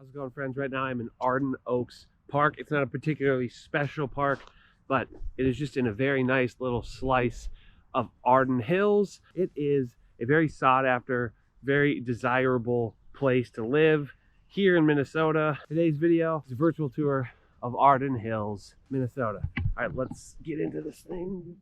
How's it going, friends? Right now I'm in Arden Oaks Park. It's not a particularly special park, but it is just in a very nice little slice of Arden Hills. It is a very sought after, very desirable place to live here in Minnesota. Today's video is a virtual tour of Arden Hills, Minnesota. All right, let's get into this thing.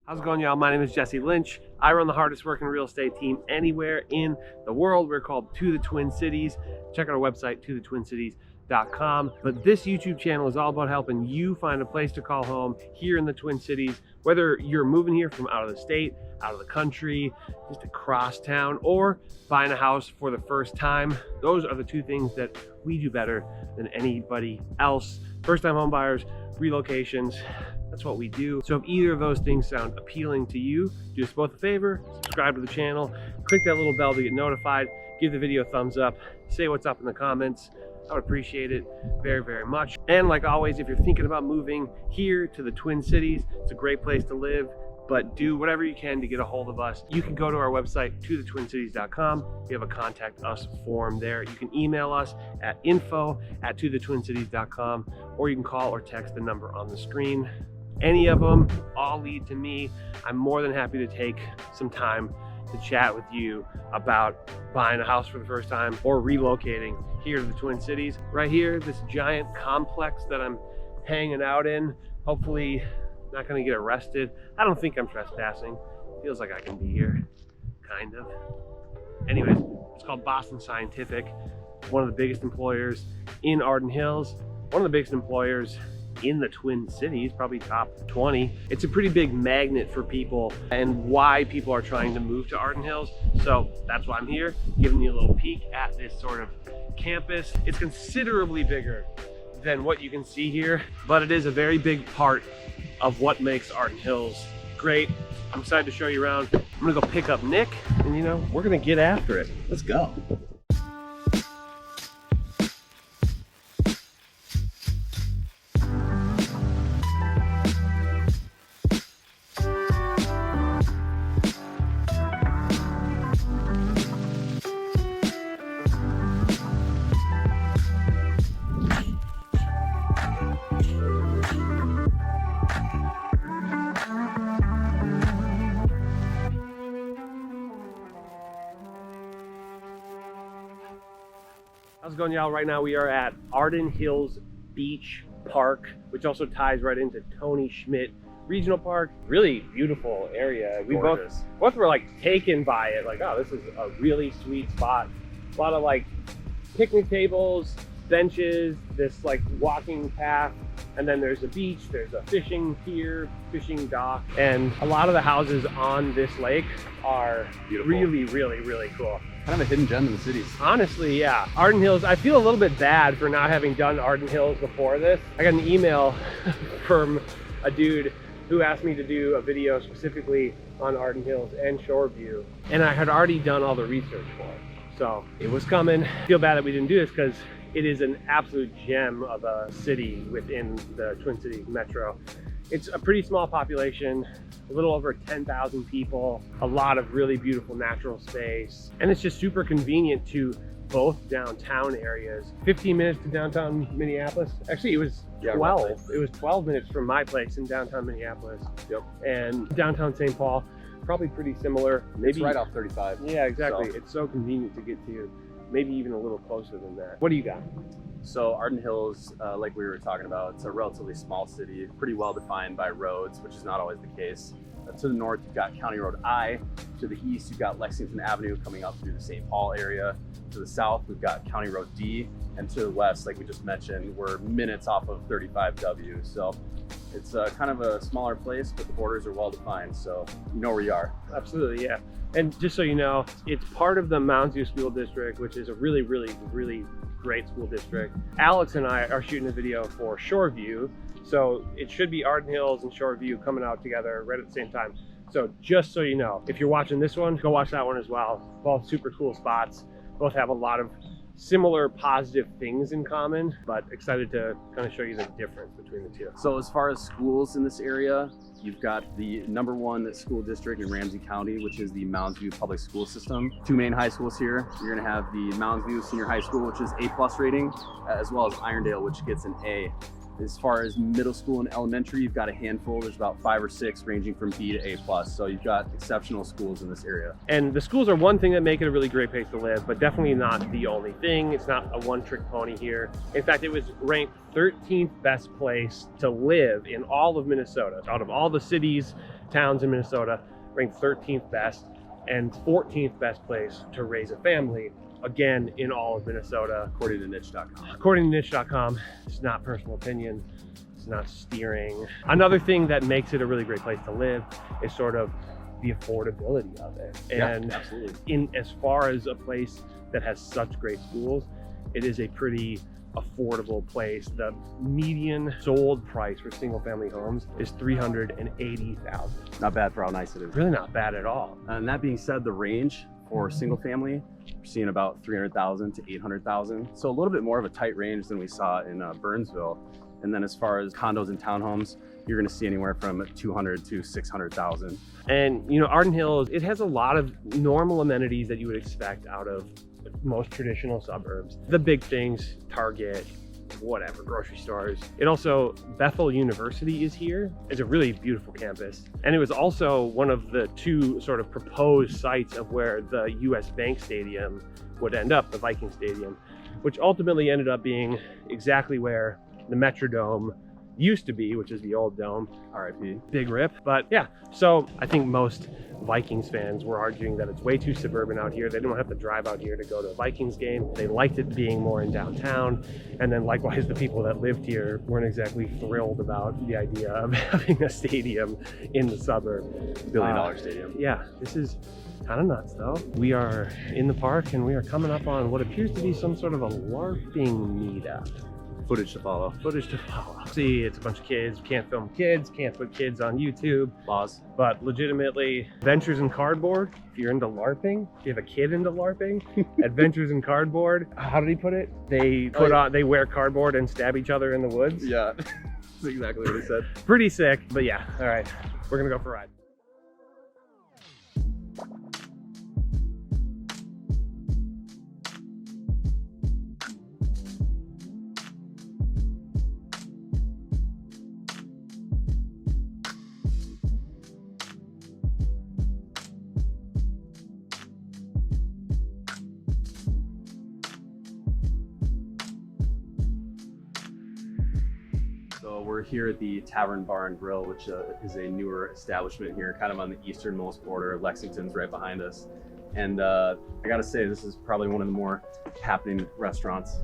How's it going, y'all? My name is Jesse Lynch. I run the hardest working real estate team anywhere in the world. We're called To the Twin Cities. Check out our website, tothetwincities.com. But this YouTube channel is all about helping you find a place to call home here in the Twin Cities, whether you're moving here from out of the state, out of the country, just across town, or buying a house for the first time. Those are the two things that we do better than anybody else. First-time home buyers, relocations. That's what we do. So if either of those things sound appealing to you, do us both a favor, subscribe to the channel, click that little bell to get notified, give the video a thumbs up, say what's up in the comments. I would appreciate it very, very much. And like always, if you're thinking about moving here to the Twin Cities, it's a great place to live, but do whatever you can to get a hold of us. You can go to our website, tothetwincities.com. We have a contact us form there. You can email us at info@tothetwincities.com, or you can call or text the number on the screen. Any of them all lead to me. I'm more than happy to take some time to chat with you about buying a house for the first time or relocating here to the Twin Cities. Right here, this giant complex that I'm hanging out in. Hopefully not gonna get arrested. I don't think I'm trespassing. Feels like I can be here, kind of. Anyways, it's called Boston Scientific. One of the biggest employers in Arden Hills. One of the biggest employers in the Twin Cities, probably top 20. It's a pretty big magnet for people and why people are trying to move to Arden Hills. So that's why I'm here, giving you a little peek at this sort of campus. It's considerably bigger than what you can see here, but it is a very big part of what makes Arden Hills great. I'm excited to show you around. I'm gonna go pick up Nick and we're gonna get after it. Let's go. How's it going, y'all? Right now we are at Arden Hills Beach Park, which also ties right into Tony Schmidt Regional Park. Really beautiful area. We both were like taken by it. Like, oh, this is a really sweet spot. A lot of like picnic tables, benches, this like walking path, and then there's a beach, there's a fishing pier, fishing dock, and a lot of the houses on this lake are beautiful. Really, really, really cool. Kind of a hidden gem in the cities. Honestly, yeah. Arden Hills, I feel a little bit bad for not having done Arden Hills before this. I got an email from a dude who asked me to do a video specifically on Arden Hills and Shoreview, and I had already done all the research for it. So it was coming. I feel bad that we didn't do this because it is an absolute gem of a city within the Twin Cities metro. It's a pretty small population, a little over 10,000 people, a lot of really beautiful natural space, and it's just super convenient to both downtown areas. 15 minutes to downtown Minneapolis. Actually, it was 12. Roughly. It was 12 minutes from my place in downtown Minneapolis. Yep. And downtown St. Paul, probably pretty similar. Maybe it's right off 35. Yeah, exactly. So. It's so convenient to get to. Maybe even a little closer than that. What do you got? So Arden Hills, like we were talking about, it's a relatively small city, pretty well defined by roads, which is not always the case. To the north, you've got County Road I. To the east, you've got Lexington Avenue coming up through the St. Paul area. To the south, we've got County Road D. And to the west, like we just mentioned, we're minutes off of 35W. So it's kind of a smaller place, but the borders are well defined, so you know where you are. Absolutely, yeah. And just so you know, it's part of the Mounds View School District, which is a really, really, really great school district. Alex and I are shooting a video for Shoreview, so it should be Arden Hills and Shoreview coming out together right at the same time. So just so you know, if you're watching this one, go watch that one as well. Both super cool spots. Both have a lot of similar positive things in common, but excited to kind of show you the difference between the two. So as far as schools in this area, you've got the #1 school district in Ramsey County, which is the Mounds View Public School System. Two main high schools here. You're gonna have the Mounds View Senior High School, which is A+ rating, as well as Irondale, which gets an A. As far as middle school and elementary, you've got a handful. There's about 5 or 6 ranging from B to A+. So you've got exceptional schools in this area. And the schools are one thing that make it a really great place to live, but definitely not the only thing. It's not a one-trick pony here. In fact, it was ranked 13th best place to live in all of Minnesota. Out of all the cities, towns in Minnesota, ranked 13th best, and 14th best place to raise a family, again, in all of Minnesota. According to niche.com. According to niche.com, it's not personal opinion, it's not steering. Another thing that makes it a really great place to live is sort of the affordability of it. And yeah, absolutely. In as far as a place that has such great schools, it is a pretty affordable place. The median sold price for single family homes is $380,000. Not bad for how nice it is. Really not bad at all. And that being said, the range for single family, we're seeing about 300,000 to 800,000. So a little bit more of a tight range than we saw in Burnsville. And then as far as condos and townhomes, you're gonna see anywhere from 200 to 600,000. And you know, Arden Hills, it has a lot of normal amenities that you would expect out of most traditional suburbs. The big things, Target, whatever, grocery stores. It also, Bethel University is here. It's a really beautiful campus. And it was also one of the 2 sort of proposed sites of where the US Bank Stadium would end up, the Viking Stadium, which ultimately ended up being exactly where the Metrodome used to be, which is the old dome. RIP. Big rip. But yeah, so I think most Vikings fans were arguing that it's way too suburban out here. They don't have to drive out here to go to a Vikings game. They liked it being more in downtown. And then likewise, the people that lived here weren't exactly thrilled about the idea of having a stadium in the suburb. $1 billion stadium. Yeah, this is kind of nuts though. We are in the park and we are coming up on what appears to be some sort of a LARPing meetup. Footage to follow. Footage to follow. See, it's a bunch of kids. Can't film kids, can't put kids on YouTube. Laws. But legitimately, Adventures in Cardboard, if you're into LARPing, if you have a kid into LARPing, Adventures in Cardboard, how did he put it? They wear cardboard and stab each other in the woods. Yeah, that's exactly what he said. Pretty sick, but yeah, all right, we're gonna go for a ride. So we're here at the Tavern Bar and Grill, which is a newer establishment here, kind of on the easternmost border. Lexington's right behind us. And I gotta say, this is probably one of the more happening restaurants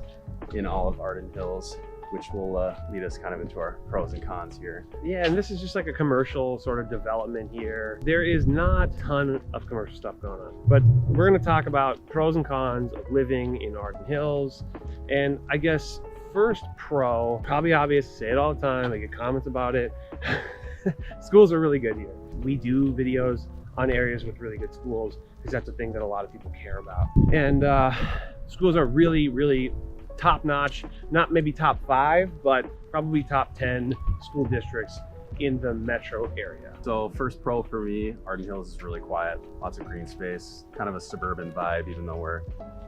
in all of Arden Hills, which will lead us kind of into our pros and cons here. Yeah, and this is just like a commercial sort of development here. There is not a ton of commercial stuff going on, but we're gonna talk about pros and cons of living in Arden Hills. And I guess first pro, probably obvious, say it all the time, I get comments about it. Schools are really good here. We do videos on areas with really good schools because that's a thing that a lot of people care about. And schools are really, really top-notch, not maybe top 5, but probably top 10 school districts in the metro area. So first pro for me, Arden Hills is really quiet, lots of green space, kind of a suburban vibe, even though we're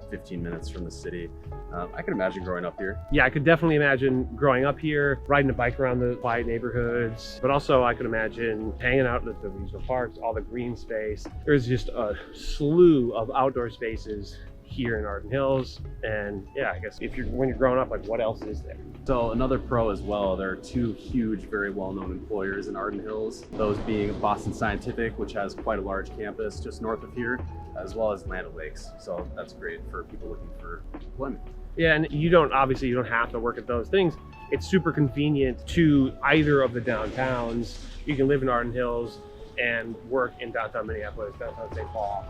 15 minutes from the city. I can imagine growing up here. Yeah, I could definitely imagine growing up here, riding a bike around the quiet neighborhoods, but also I could imagine hanging out at the regional parks, all the green space. There's just a slew of outdoor spaces here in Arden Hills. And yeah, I guess when you're growing up, like what else is there? So another pro as well, there are 2 huge, very well-known employers in Arden Hills. Those being Boston Scientific, which has quite a large campus just north of here, as well as Land O'Lakes. So that's great for people looking for employment. Yeah, and you don't have to work at those things. It's super convenient to either of the downtowns. You can live in Arden Hills and work in downtown Minneapolis, downtown St. Paul.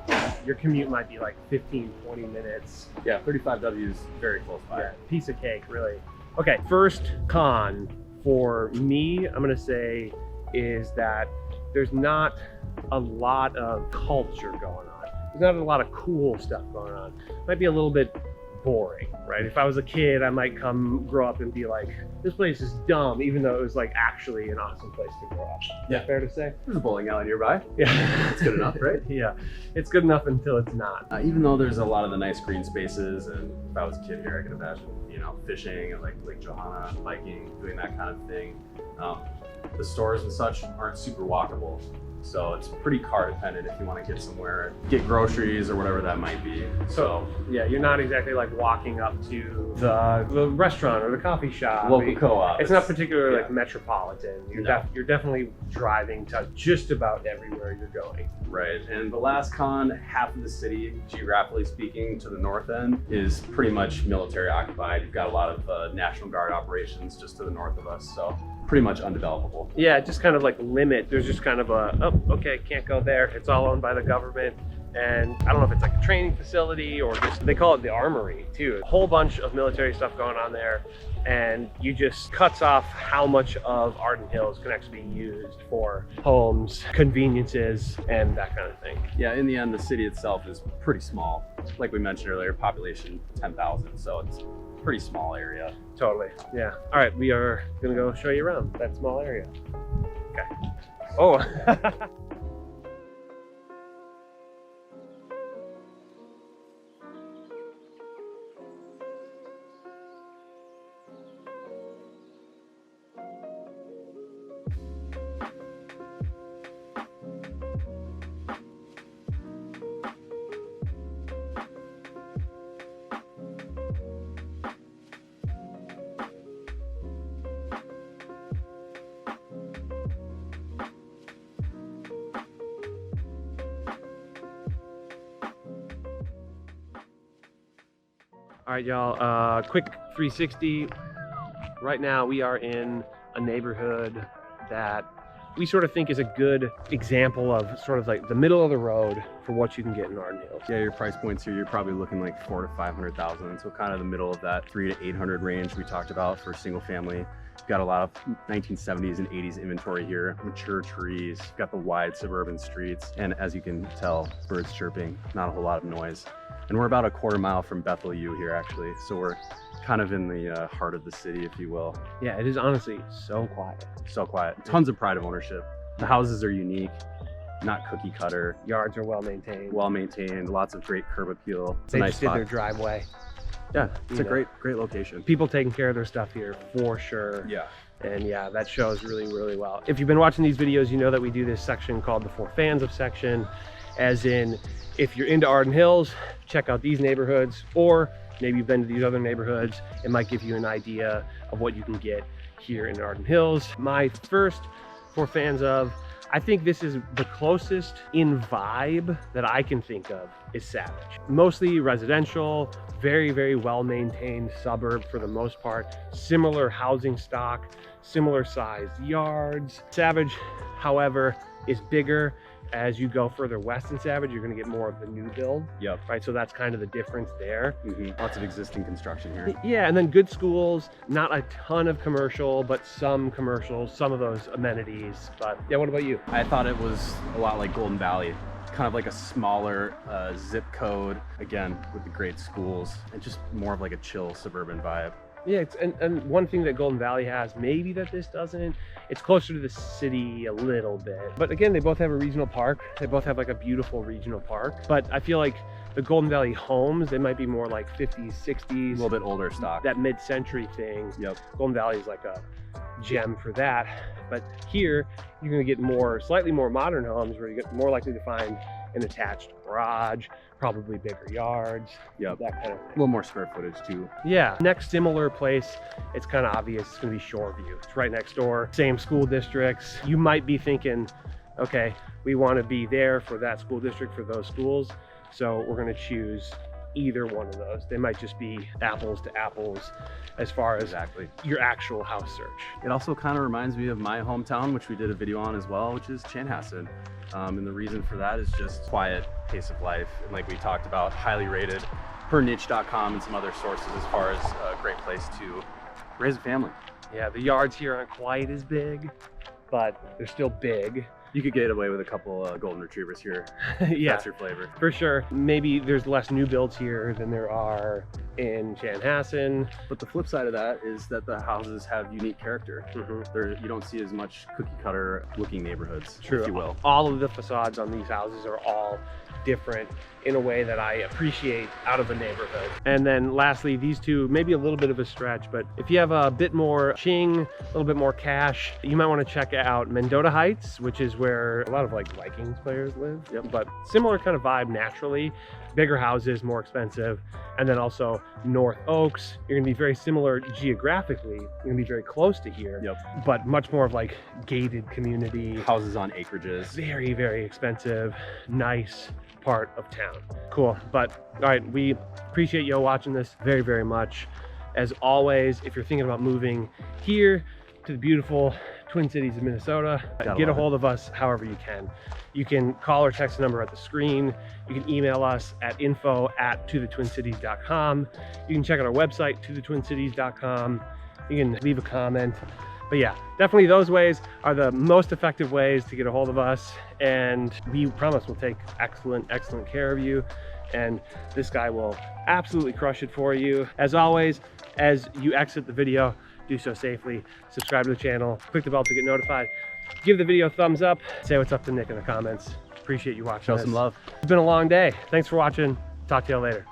Your commute might be like 15, 20 minutes. Yeah, 35W is very close by. Yeah, piece of cake, really. Okay, first con for me, I'm gonna say, is that there's not a lot of culture going on. There's not a lot of cool stuff going on. It might be a little bit boring, right? If I was a kid, I might grow up and be like, this place is dumb, even though it was like actually an awesome place to grow up. Is that fair to say? There's a bowling alley nearby. Yeah. It's good enough, right? Yeah, it's good enough until it's not. Even though there's a lot of the nice green spaces, and if I was a kid here, I could imagine, you know, fishing and like Lake Johanna, biking, doing that kind of thing. The stores and such aren't super walkable. So it's pretty car dependent if you want to get somewhere, get groceries or whatever that might be. So yeah, you're not exactly like walking up to the restaurant or the coffee shop. Local co-op. It's not particularly like metropolitan. You're, No. You're definitely driving to just about everywhere you're going. Right, and the last con, half of the city, geographically speaking, to the north end, is pretty much military occupied. You've got a lot of National Guard operations just to the north of us, so pretty much undevelopable. Yeah, just kind of like limit. There's just kind of a, oh, okay, can't go there. It's all owned by the government. And I don't know if it's like a training facility or just, they call it the armory too. A whole bunch of military stuff going on there. And you just cuts off how much of Arden Hills can actually be used for homes, conveniences, and that kind of thing. Yeah, in the end, the city itself is pretty small. Like we mentioned earlier, population 10,000, so it's a pretty small area. Totally, yeah. All right, we are gonna go show you around that small area. Okay. Oh. All right, y'all, quick 360. Right now we are in a neighborhood that we sort of think is a good example of sort of like the middle of the road for what you can get in Arden Hills. Yeah, your price points here, you're probably looking like 400,000 to 500,000. So kind of the middle of that 300 to 800 range we talked about for single family. You've got a lot of 1970s and 80s inventory here, mature trees, you've got the wide suburban streets. And as you can tell, birds chirping, not a whole lot of noise. And we're about a quarter mile from Bethel U here actually. So we're kind of in the heart of the city, if you will. Yeah, it is honestly so quiet. So quiet, tons of pride of ownership. The houses are unique, not cookie cutter. Yards are well maintained. Well maintained, lots of great curb appeal. It's They a nice just did spot. their driveway. Yeah, it's You a know. great location. People taking care of their stuff here for sure. Yeah. And yeah, that shows really, really well. If you've been watching these videos, you know that we do this section called the For Fans of section, as in, if you're into Arden Hills, check out these neighborhoods, or maybe you've been to these other neighborhoods. It might give you an idea of what you can get here in Arden Hills. My first For Fans of, I think this is the closest in vibe that I can think of is Savage. Mostly residential, very, very well-maintained suburb for the most part. Similar housing stock, similar sized yards. Savage, however, is bigger. As you go further west in Savage, you're gonna get more of the new build. Yep. Right, so that's kind of the difference there. Lots of existing construction here. Yeah, and then good schools, not a ton of commercial, but some commercial, some of those amenities. But yeah, what about you? I thought it was a lot like Golden Valley, kind of like a smaller zip code, again, with the great schools, and just more of like a chill suburban vibe. Yeah, and one thing that Golden Valley has, maybe that this doesn't, it's closer to the city a little bit. But again, they both have a regional park. They both have like a beautiful regional park. But I feel like the Golden Valley homes, they might be more like 50s, 60s. A little bit older stock. That mid-century thing. Yep. Golden Valley is like a gem for that. But here, you're gonna get slightly more modern homes where you're more likely to find an attached garage, probably bigger yards. Yep. That kind of A little more square footage too. Yeah, next similar place, it's kind of obvious, it's gonna be Shoreview. It's right next door, same school districts. You might be thinking, okay, we wanna be there for that school district, for those schools, so we're gonna choose either one of those. They might just be apples to apples as far as Exactly. your actual house search. It also kind of reminds me of my hometown, which we did a video on as well, which is Chanhassen. And the reason for that is just quiet pace of life. And like we talked about, highly rated per niche.com and some other sources as far as a great place to raise a family. Yeah, the yards here aren't quite as big, but they're still big. You could get away with a couple golden retrievers here. Yeah, That's your flavor. for sure. Maybe there's less new builds here than there are in Chanhassen. But the flip side of that is that the houses have unique character. You don't see as much cookie cutter looking neighborhoods, True. if you will. All of the facades on these houses are all different in a way that I appreciate out of a neighborhood. And then lastly, these two, maybe a little bit of a stretch, but if you have a bit more ching, a little bit more cash, you might want to check out Mendota Heights, which is where a lot of like Vikings players live. Yep. But similar kind of vibe naturally. Bigger houses, more expensive. And then also North Oaks, you're gonna be very similar geographically. You're gonna be very close to here, Yep. but much more of like gated community. Houses on acreages. Very, very expensive, nice part of town. Cool. But all right, we appreciate you watching this very, very much. As always, if you're thinking about moving here to the beautiful Twin Cities of Minnesota, get a hold of us however you can. You can call or text the number at the screen. You can email us at info@tothetwincities.com. You can check out our website, tothetwincities.com. You can leave a comment. But yeah, definitely those ways are the most effective ways to get a hold of us. And we promise we'll take excellent care of you. And this guy will absolutely crush it for you. As always, as you exit the video, do so safely. Subscribe to the channel, click the bell to get notified. Give the video a thumbs up. Say what's up to Nick in the comments. Appreciate you watching. Show this. some love. It's been a long day. Thanks for watching. Talk to you later.